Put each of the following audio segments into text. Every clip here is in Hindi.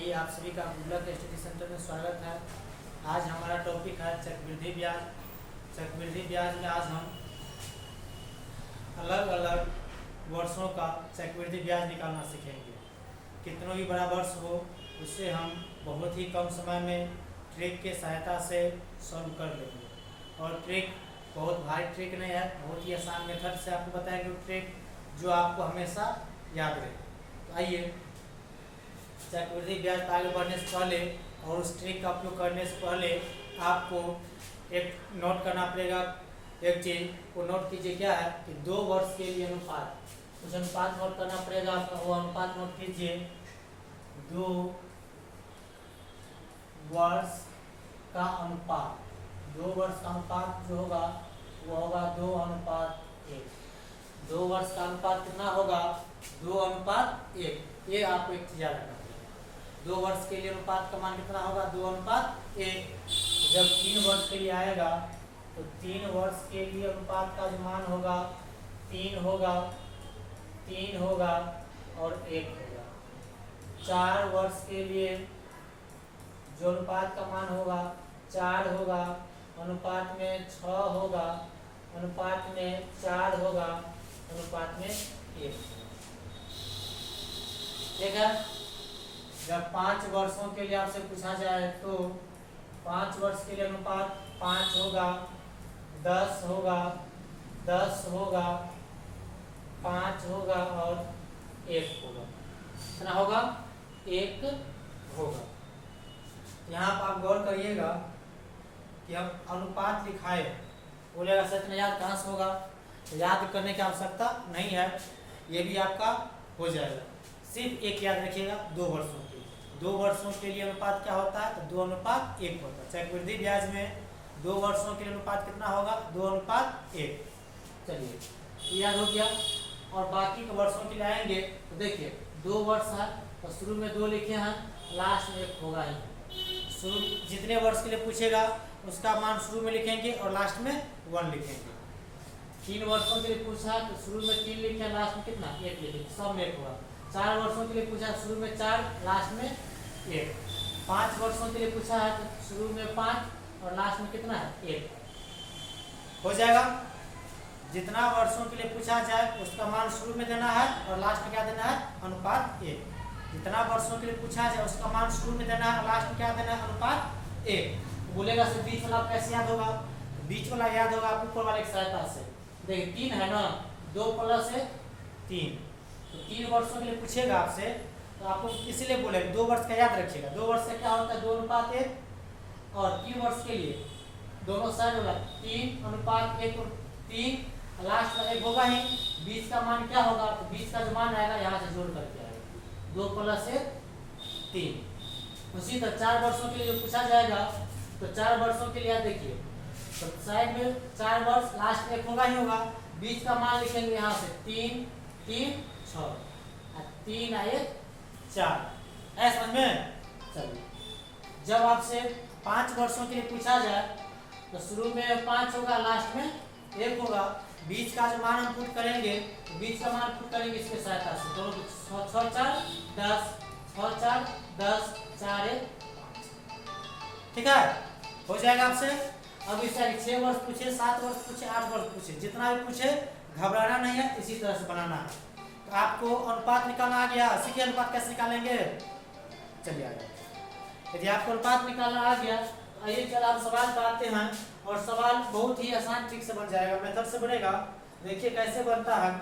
चलिए, आप सभी का गुल्लक स्टडी सेंटर में स्वागत है। आज हमारा टॉपिक है चक्रवृद्धि ब्याज। चक्रवृद्धि ब्याज में आज हम अलग अलग वर्षों का चक्रवृद्धि ब्याज निकालना सीखेंगे। कितना भी बड़ा वर्ष हो उससे हम बहुत ही कम समय में ट्रिक के सहायता से सॉल्व कर लेंगे। और ट्रिक बहुत भारी ट्रिक नहीं है, बहुत ही आसान मेथड से आपको बताएंगे ट्रिक जो आपको हमेशा याद रहे। तो आइए, चक्रवृद्धि ब्याज पर आगे बढ़ने से पहले और उस ट्रिक का उपयोग करने से पहले आपको एक नोट करना पड़ेगा। एक चीज़ को नोट कीजिए, क्या है कि 2 वर्ष के लिए अनुपात, उस अनुपात नोट करना पड़ेगा आपका। वो अनुपात नोट कीजिए, 2 वर्ष का अनुपात। 2 वर्ष का अनुपात जो होगा वो होगा 2:1। 2 वर्ष का अनुपात कितना होगा? 2:1। ये आपको एक चीज याद रखना पड़ेगा। 2 वर्ष के लिए अनुपात का मान कितना होगा? 2:1। जब 3 वर्ष के लिए आएगा तो 3 वर्ष के लिए अनुपात का जो मान होगा 3 होगा, 3 होगा और 1 होगा। 4 वर्ष के लिए जो अनुपात का मान होगा 4 होगा, अनुपात में 6 होगा, अनुपात में 4 होगा, अनुपात में 1। ठीक है। जब 5 वर्षों के लिए आपसे पूछा जाए तो 5 वर्ष के लिए अनुपात 5 होगा, 10 होगा, 10 होगा, 5 होगा और 1 होगा। कितना होगा? 1 होगा। यहाँ पर आप गौर करिएगा कि हम अनुपात लिखाए, बोलेगा सर इतना याद कहाँ से होगा? तो याद करने की आवश्यकता नहीं है, ये भी आपका हो जाएगा। सिर्फ एक याद रखिएगा, 2 वर्षों के लिए। 2 वर्षों के लिए अनुपात क्या होता है? तो 2:1 होता है। चक्रवृद्धि ब्याज में 2 वर्षों के लिए अनुपात कितना होगा? 2:1। चलिए, तो याद हो गया। और बाकी के वर्षों के लिए आएंगे तो देखिए 2 वर्ष है तो शुरू में 2 लिखे हैं, लास्ट में 1 होगा ही। शुरू जितने वर्ष के लिए पूछेगा उसका मान शुरू में लिखेंगे और लास्ट में 1 लिखेंगे। 3 वर्षों के लिए पूछा है तो शुरू में 3 लिखे, लास्ट में कितना? 1 लिखेंगे, सब में 1 होगा। 4 वर्षों के लिए पूछा है, शुरू में 4, लास्ट में 1। 5 वर्षों के लिए पूछा है तो शुरू में 5 और लास्ट में कितना है? 1 हो जाएगा। जितना वर्षों के लिए पूछा जाए उसका मान शुरू में देना है और लास्ट में क्या देना है? अनुपात 1। जितना वर्षों के लिए पूछा जाए उसका मान शुरू में देना है और लास्ट में क्या देना है? अनुपात 1। बोलेगा से बीच वाला कैसे याद होगा? बीच वाला याद होगा आप ऊपर वाले की सहायता से। देखिए 3 है ना, 2 + 3, तो 3 वर्षों के लिए पूछेगा आपसे तो आपको इसलिए बोलेगा 2 वर्ष का याद रखिएगा। 2 वर्ष का क्या होता है? 2:1। और 3 वर्ष के लिए दोनों साइड होगा 3:1 और 3, लास्ट में 1 होगा ही। बीच का मान क्या होगा? तो बीच का जो मान आएगा यहाँ से जोड़ करके आएगा, 2 + 1 3। उसी तरह 4 वर्षों के लिए जो पूछा जाएगा तो 4 वर्षों के लिए देखिए तो साइड में 4 वर्ष, लास्ट में 1 होगा ही होगा। बीच का मान लिखेंगे यहाँ से 3 3 6 और 3 1 4। है समझ में? चलिए, जब आपसे 5 वर्षों के लिए पूछा जाए तो शुरू में 5 होगा, लास्ट में 1 होगा। बीच का जो मान हम पुट करेंगे तो बीच का मान पुट करेंगे इसके सहायता से। दोनों 6 4 10, 6 4 10, 4 1 5। ठीक है, हो जाएगा आपसे। अब इसे 6 वर्ष पूछे, 7 वर्ष पूछे, 8 वर्ष पूछे, जितना भी पूछे घबराना नहीं है, इसी तरह से बनाना है। तो आपको अनुपात निकालना आ गया। सीखिए अनुपात कैसे निकालेंगे। चलिए आगे, यदि आपको अनुपात निकालना आ गया तो आइए चल आप सवाल पर आते हैं। और सवाल बहुत ही आसान ट्रिक से बन जाएगा, मेथड से बनेगा। देखिए कैसे बनता है।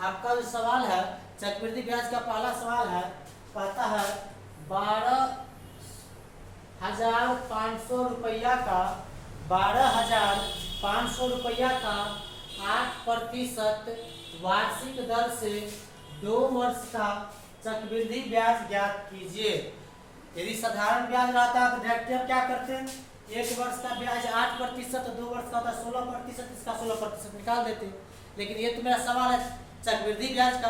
आपका जो सवाल है चक्रवृद्धि ब्याज का पहला सवाल है, कहता है 12,500 रुपया का 12,500 रुपया का 8% वार्षिक दर से 2 वर्ष का चक्रवृद्धि ब्याज ज्ञात कीजिए। यदि साधारण ब्याज रहता है तो डायरेक्ट हम क्या करते हैं? 1 वर्ष का ब्याज 8%, 2 वर्ष का होता है 16%, इसका 16% निकाल देते हैं। लेकिन ये तो मेरा सवाल है चक्रवृद्धि ब्याज का।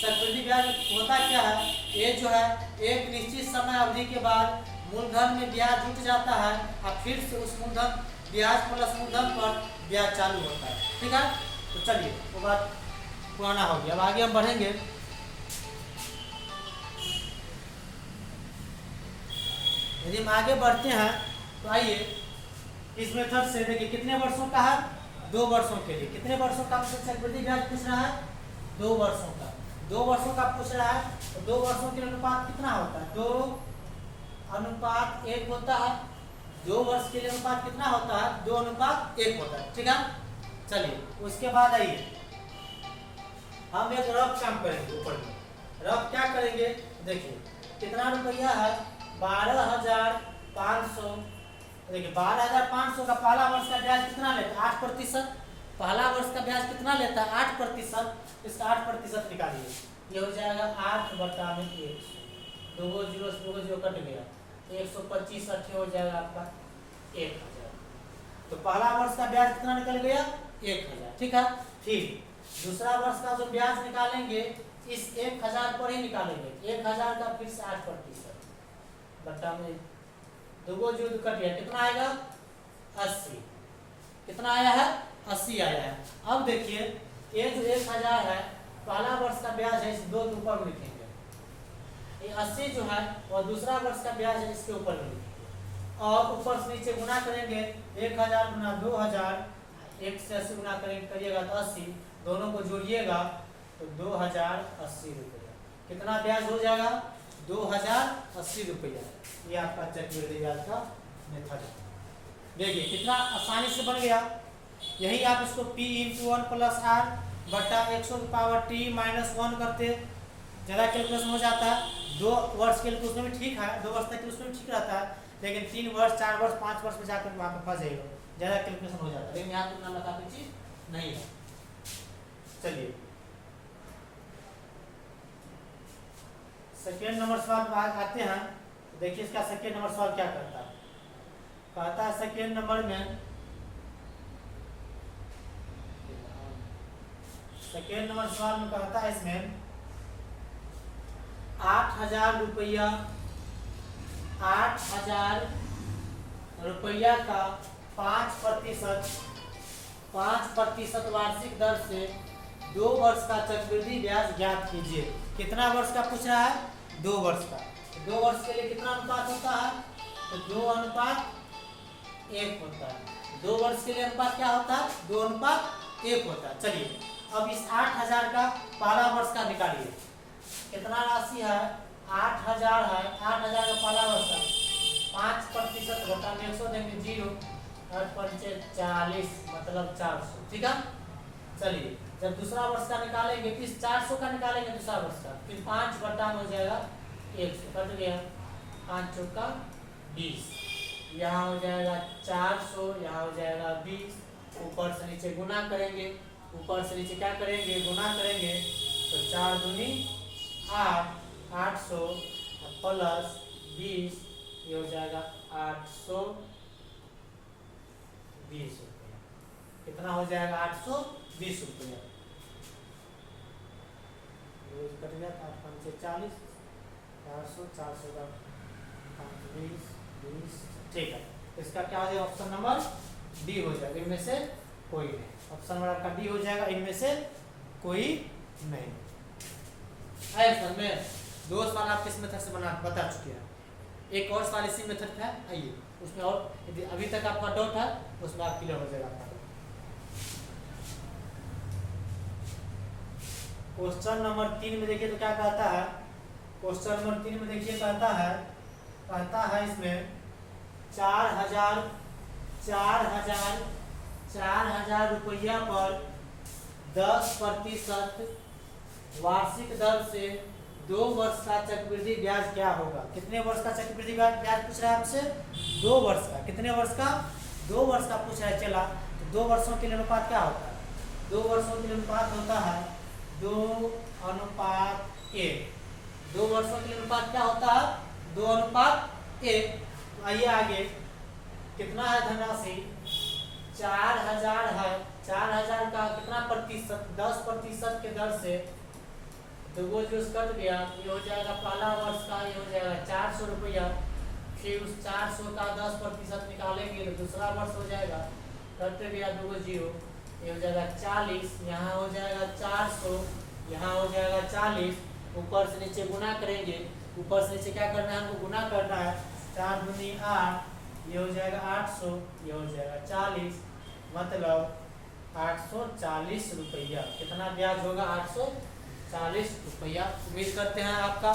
चक्रवृद्धि ब्याज होता क्या है? ये जो है एक निश्चित समय अवधि के बाद मूलधन में ब्याज जुट जाता है और फिर से उस मूलधन ब्याज प्लस मूलधन पर ब्याज चालू होता है। ठीक है, तो चलिए वो बात पुराना हो गया। अब आगे हम बढ़ेंगे। यदि हम आगे बढ़ते हैं तो आइए इस मेथड से देखिए कितने वर्षों का है, 2 वर्षों के लिए। कितने वर्षों का मुझसे चक्रवृद्धि ब्याज पूछ रहा है, 2 वर्षों का। 2 वर्षों का पूछ रहा है तो 2 वर्षों के अनुपात कितना होता है, 2:1 होता है। 2 वर्ष के लिए अनुपात कितना होता है, 2:1 होता है। ठीक है, चलिए उसके बाद आइए हम एक रफ काम करेंगे। ऊपर में रफ क्या करेंगे, देखिए कितना रुपया है, 12,500। देखिए 12,500 का पहला वर्ष का ब्याज कितना लेता है, 8%। पहला वर्ष का ब्याज कितना लेता है, 8%। इसका 8% निकालिए, ये हो जाएगा 8/100। 2 जीरो से 2 जीरो कट गया, 125 8 हो जाएगा आपका 1000। तो पहला वर्ष का ब्याज कितना निकल गया, 1000। ठीक है, फिर दूसरा वर्ष का जो ब्याज निकालेंगे इस 1000 पर ही निकालेंगे। 1000 का फिर से 8% बट्टा में 2 जीरो कट गया, कितना आएगा, 80। कितना आया है, 80 आया है। अब देखिए ये जो 1000 है पहला वर्ष का ब्याज है, इस 2 के ऊपर लिखेंगे। ये 80 जो है और दूसरा वर्ष का ब्याज है, इसके ऊपर लिखेंगे और ऊपर से नीचे गुना करेंगे। 1000 गुना 2000, 1 से 80 गुना करिएगा तो 80, दोनों को जोड़िएगा तो 2080 रुपया। कितना ब्याज हो जाएगा, 2080 रुपया। ये आपका चक्रवृद्धि ब्याज का मेथड है। देखिए कितना आसानी से बन गया। यही आप इसको P × 1 + R बटा 100 - 1 करते, ज़्यादा कैलकुलेशन हो जाता है। 2 वर्ष के लिए तो उसमें भी ठीक है, 2 वर्ष तक के उसमें भी ठीक रहता है, लेकिन 3 वर्ष 4 वर्ष 5 वर्ष में जाकर वहाँ पर फंस जाएगा, ज़्यादा कैलकुलेशन हो जाता है। लेकिन यहाँ तुलना में काफ़ी चीज़ नहीं है। चलिए सेकेंड नंबर सवाल आते हैं। देखिए इसका सेकेंड नंबर सवाल क्या करता है, कहता है सेकेंड नंबर में, सेकेंड नंबर सवाल में कहता है इसमें 8,000 रुपया, 8,000 रुपया का 5% वार्षिक दर से 2 वर्ष का चक्रवृद्धि ब्याज ज्ञात कीजिए। कितना वर्ष का पूछ रहा है, 2 वर्ष का। 2 वर्ष के लिए कितना अनुपात होता है, तो 2:1 होता है। 2 वर्ष के लिए अनुपात क्या होता है, 2:1 होता है। चलिए अब इस 8,000 का पहला वर्ष का निकालिए। कितना राशि है, 8,000 है। 8,000 का पहला वर्ष का 5% घटा में 100 देंगे, 0 और 5 40 मतलब 400। ठीक है, चलिए जब दूसरा वर्ष का निकालेंगे इस 400 का निकालेंगे दूसरा वर्ष का, फिर 5 बटा में हो जाएगा 100, कट गया 5 चौका 20, यहाँ हो जाएगा 400, यहाँ हो जाएगा 20। ऊपर से नीचे गुना करेंगे, ऊपर से नीचे क्या करेंगे, गुना करेंगे तो 4 दूनी 8, 800 प्लस 20, ये हो जाएगा 820 रुपया। कितना हो जाएगा, 820 रुपया। कट गया 8 5 40, 400, 400 का 20, 20। ठीक है, इसका क्या हो जाएगा, ऑप्शन नंबर डी हो जाएगा, इनमें से कोई नहीं। ऑप्शन नंबर आपका डी हो जाएगा, इनमें से कोई नहीं। सर में 2 सवाल आप किस मेथड से बता चुके हैं, एक और सवाल इसी मेथड का है। आइए उसमें और यदि अभी तक आपका डाउट है उसमें आप क्लियर हो जाएगा आपका। क्वेश्चन नंबर 3 में देखिए तो क्या कहता है, क्वेश्चन नंबर 3 में देखिए कहता है इसमें 4,000 रुपया पर 10% वार्षिक दर से 2 वर्ष का चक्रवृद्धि ब्याज क्या होगा। कितने वर्ष का चक्रवृद्धि ब्याज पूछ रहा है हमसे, 2 वर्ष का। कितने वर्ष का, 2 वर्ष का पूछ रहा है। चला तो 2 वर्षों के लिए अनुपात क्या होता है, 2 वर्षों के लिए अनुपात होता है 2:1। 2 वर्षों के लिए अनुपात क्या होता है, 2:1। आइए आगे कितना है धनराशि, 4,000 है। 4,000 का कितना प्रतिशत, 10% के दर से 2 जो कट गया, ये हो जाएगा पहला वर्ष का, ये हो जाएगा 400 रुपया। फिर उस 400 का 10% निकालेंगे तो दूसरा वर्ष हो जाएगा, कट गया 2 जीरो, ये हो जाएगा 40, यहाँ हो जाएगा 400, यहाँ हो जाएगा 40। ऊपर से नीचे गुना करेंगे, ऊपर से नीचे क्या करना है, हमको गुना करना है। 4 दूनी 8, ये हो जाएगा 800, ये हो जाएगा 40, मतलब 840 रुपया। कितना ब्याज होगा? 840 रुपया। उम्मीद करते हैं आपका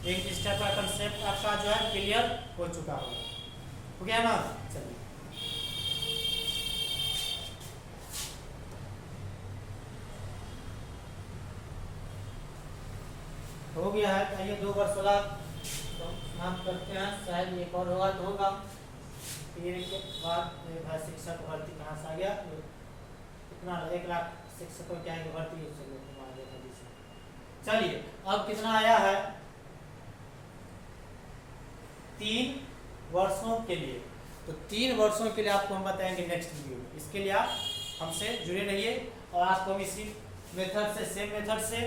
एक स्टेप का कंसेप्ट आपका जो है क्लियर हो चुका होगा। हो गया ना? चलिए हो गया है। आइए 2 वर्ष वाला समाप्त करते हैं, शायद एक और होगा तो होगा। फिर के बाद भाई शिक्षक भर्ती कहाँ से आ गया? कितना 1 लाख शिक्षकों क्या है भर्ती है। चलिए अब कितना आया है? 3 वर्षों के लिए। तो 3 वर्षों के लिए आपको हम बताएंगे नेक्स्ट वीडियो में। इसके लिए आप हमसे जुड़े रहिए और आपको हम इसी मेथड से, सेम मेथड से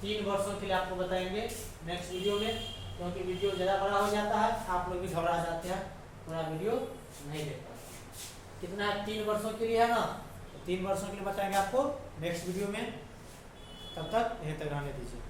3 वर्षों के लिए आपको बताएंगे नेक्स्ट वीडियो में। क्योंकि वीडियो ज़्यादा बड़ा हो जाता है, आप लोग भी घबरा जाते हैं, पूरा वीडियो नहीं देख पाते। कितना है? 3 वर्षों के लिए है ना? तो 3 वर्षों के लिए बताएंगे आपको नेक्स्ट वीडियो में। तब तक यहीं तक रहने दीजिए।